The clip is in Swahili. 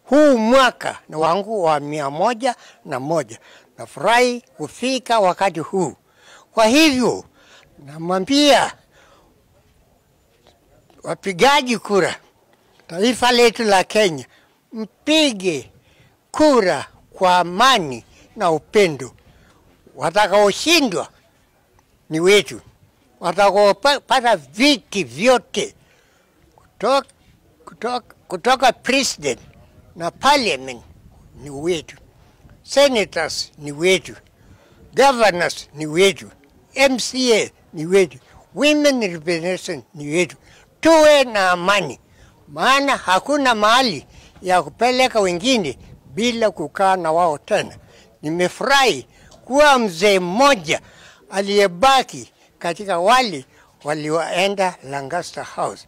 Huu mwaka ni wangu wa 101. Nafurahi kufika wakati huu. Kwa hivyo namwambia wapigaji kura, taifa letu la Kenya, mpige kura kwa amani na upendo. Watakaoshindwa ni wetu. Watakaopata viti vyote kutoka president na parliament ni wetu. Senators ni wetu. Governors ni wetu. MCA ni wetu. Women representation ni wetu. Tuwe na amani. Maana hakuna mahali ya kupeleka wengine bila kukaa na wao tena. Nimefurahi kuwa mzee mmoja aliyebaki katika wale walioenda Lancaster House.